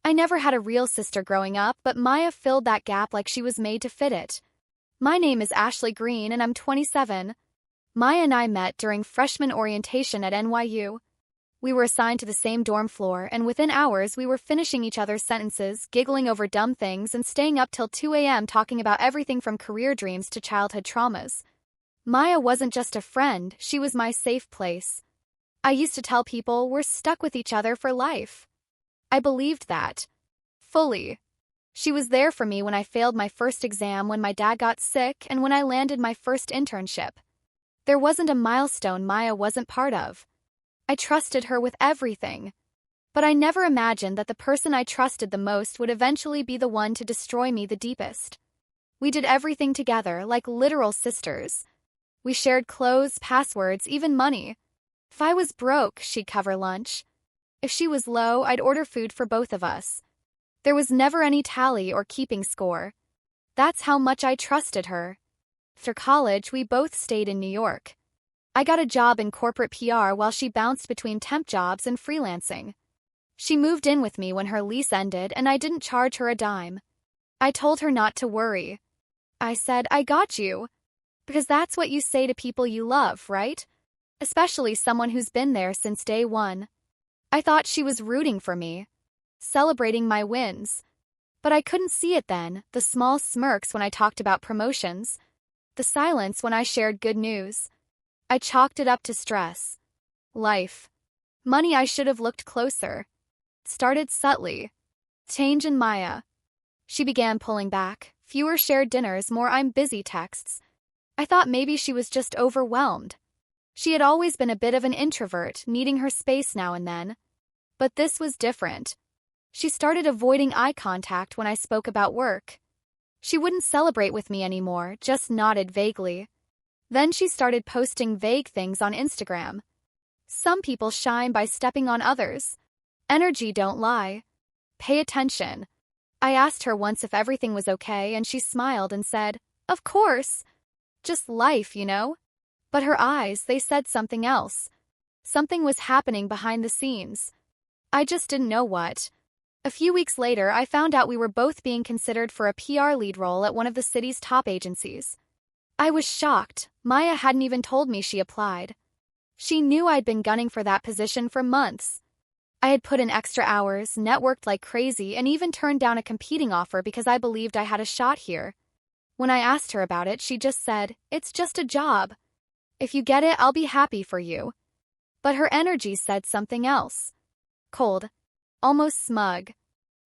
I never had a real sister growing up, but Maya filled that gap like she was made to fit it. My name is Ashley Green and I'm 27. Maya and I met during freshman orientation at NYU. We were assigned to the same dorm floor, and within hours we were finishing each other's sentences, giggling over dumb things, and staying up till 2 a.m. talking about everything from career dreams to childhood traumas. Maya wasn't just a friend, she was my safe place. I used to tell people we're stuck with each other for life. I believed that. Fully. She was there for me when I failed my first exam, when my dad got sick, and when I landed my first internship. There wasn't a milestone Maya wasn't part of. I trusted her with everything. But I never imagined that the person I trusted the most would eventually be the one to destroy me the deepest. We did everything together, like literal sisters. We shared clothes, passwords, even money. If I was broke, she'd cover lunch. If she was low, I'd order food for both of us. There was never any tally or keeping score. That's how much I trusted her. After college, we both stayed in New York. I got a job in corporate PR while she bounced between temp jobs and freelancing. She moved in with me when her lease ended, and I didn't charge her a dime. I told her not to worry. I said, I got you. Because that's what you say to people you love, right? Especially someone who's been there since day one. I thought she was rooting for me, celebrating my wins. But I couldn't see it then, the small smirks when I talked about promotions, the silence when I shared good news. I chalked it up to stress. Life. Money. I should have looked closer. Started subtly. Change in Maya. She began pulling back. Fewer shared dinners, more I'm busy texts. I thought maybe she was just overwhelmed. She had always been a bit of an introvert, needing her space now and then. But this was different. She started avoiding eye contact when I spoke about work. She wouldn't celebrate with me anymore, just nodded vaguely. Then she started posting vague things on Instagram. Some people shine by stepping on others. Energy don't lie. Pay attention. I asked her once if everything was okay, and she smiled and said, "Of course. Just life, you know." But her eyes, they said something else. Something was happening behind the scenes. I just didn't know what. A few weeks later, I found out we were both being considered for a PR lead role at one of the city's top agencies. I was shocked. Maya hadn't even told me she applied. She knew I'd been gunning for that position for months. I had put in extra hours, networked like crazy, and even turned down a competing offer because I believed I had a shot here. When I asked her about it, she just said, "It's just a job. If you get it, I'll be happy for you." But her energy said something else. Cold. Almost smug.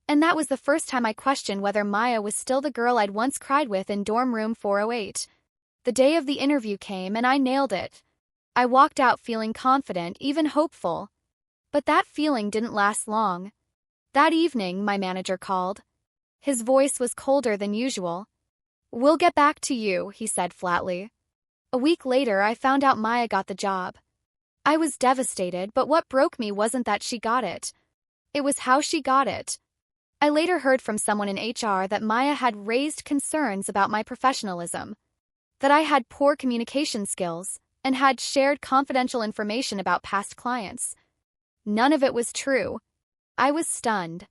And that was the first time I questioned whether Maya was still the girl I'd once cried with in dorm room 408. The day of the interview came and I nailed it. I walked out feeling confident, even hopeful. But that feeling didn't last long. That evening, my manager called. His voice was colder than usual. "We'll get back to you," he said flatly. A week later, I found out Maya got the job. I was devastated, but what broke me wasn't that she got it. It was how she got it. I later heard from someone in HR that Maya had raised concerns about my professionalism, that I had poor communication skills, and had shared confidential information about past clients. None of it was true. I was stunned.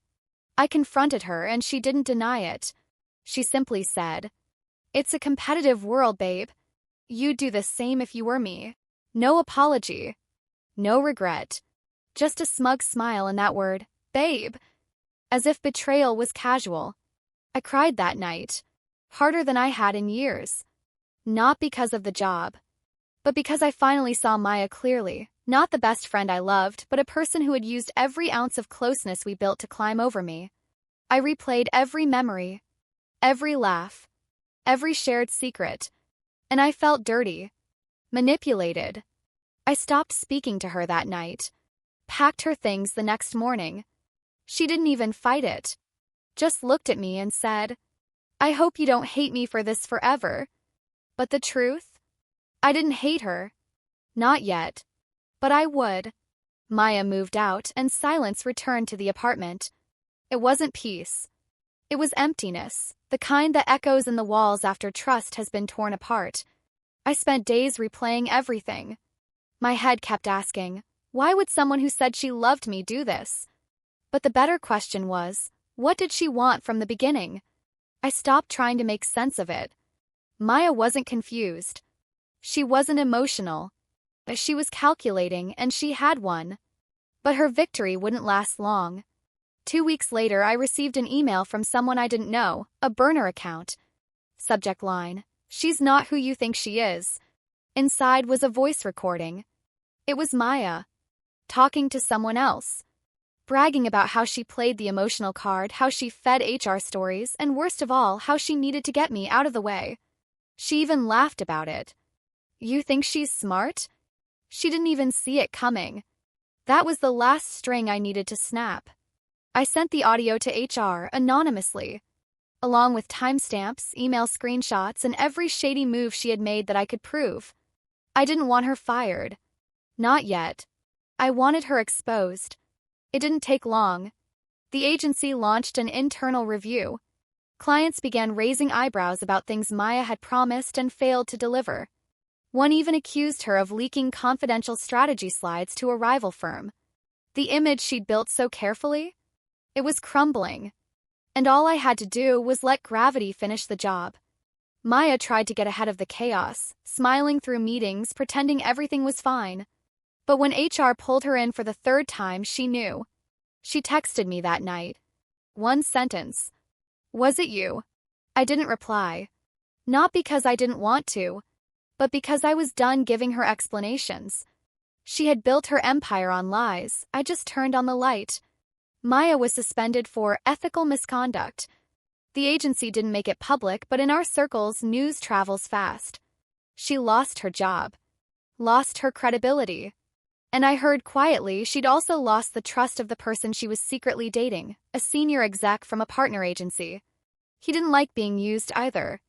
I confronted her, and she didn't deny it. She simply said, "It's a competitive world, babe. You'd do the same if you were me." No apology. No regret. Just a smug smile and that word, babe. As if betrayal was casual. I cried that night. Harder than I had in years. Not because of the job, but because I finally saw Maya clearly. Not the best friend I loved, but a person who had used every ounce of closeness we built to climb over me. I replayed every memory, every laugh, every shared secret, and I felt dirty, manipulated. I stopped speaking to her that night, packed her things the next morning. She didn't even fight it, just looked at me and said, "I hope you don't hate me for this forever." But the truth? I didn't hate her. Not yet. But I would. Maya moved out, and silence returned to the apartment. It wasn't peace. It was emptiness, the kind that echoes in the walls after trust has been torn apart. I spent days replaying everything. My head kept asking, why would someone who said she loved me do this? But the better question was, What did she want from the beginning? I stopped trying to make sense of it. Maya wasn't confused. She wasn't emotional. She was calculating, and she had won. But her victory wouldn't last long. 2 weeks later, I received an email from someone I didn't know, a burner account. Subject line: "She's not who you think she is." Inside was a voice recording. It was Maya, talking to someone else, bragging about how she played the emotional card, how she fed HR stories, and worst of all, how she needed to get me out of the way. She even laughed about it. You think she's smart? She didn't even see it coming. That was the last string I needed to snap. I sent the audio to HR anonymously, along with timestamps, email screenshots, and every shady move she had made that I could prove. I didn't want her fired. Not yet. I wanted her exposed. It didn't take long. The agency launched an internal review. Clients began raising eyebrows about things Maya had promised and failed to deliver. One even accused her of leaking confidential strategy slides to a rival firm. The image she'd built so carefully? It was crumbling. And all I had to do was let gravity finish the job. Maya tried to get ahead of the chaos, smiling through meetings, pretending everything was fine. But when HR pulled her in for the third time, she knew. She texted me that night. One sentence. "Was it you?" I didn't reply. Not because I didn't want to, but because I was done giving her explanations. She had built her empire on lies. I just turned on the light. Maya was suspended for ethical misconduct. The agency didn't make it public, but in our circles, news travels fast. She lost her job, lost her credibility. And I heard quietly she'd also lost the trust of the person she was secretly dating, a senior exec from a partner agency. He didn't like being used either.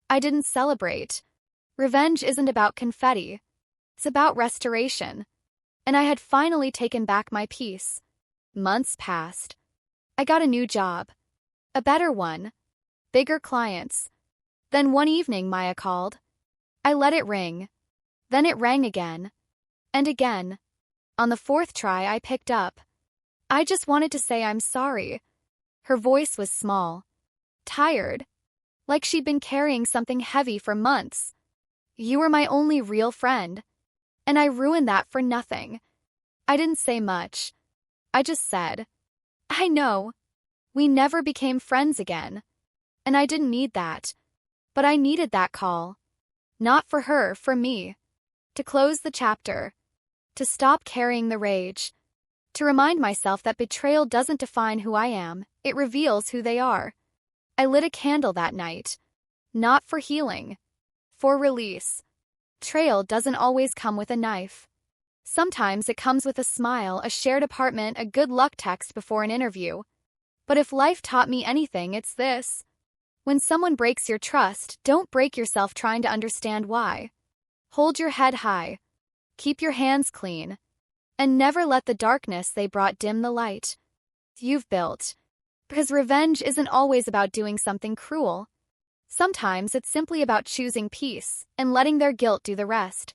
I didn't celebrate. Revenge isn't about confetti. It's about restoration. And I had finally taken back my peace. Months passed. I got a new job. A better one. Bigger clients. Then one evening Maya called. I let it ring. Then it rang again. And again. On the fourth try, I picked up. I just wanted to say I'm sorry. Her voice was small. Tired. Like she'd been carrying something heavy for months. You were my only real friend. And I ruined that for nothing. I didn't say much. I just said, I know. We never became friends again. And I didn't need that. But I needed that call. Not for her, for me. To close the chapter. To stop carrying the rage. To remind myself that betrayal doesn't define who I am, it reveals who they are. I lit a candle that night. Not for healing. For release. Betrayal doesn't always come with a knife. Sometimes it comes with a smile, a shared apartment, a good luck text before an interview. But if life taught me anything, it's this. When someone breaks your trust, don't break yourself trying to understand why. Hold your head high. Keep your hands clean. And never let the darkness they brought dim the light you've built. Because revenge isn't always about doing something cruel. Sometimes it's simply about choosing peace and letting their guilt do the rest.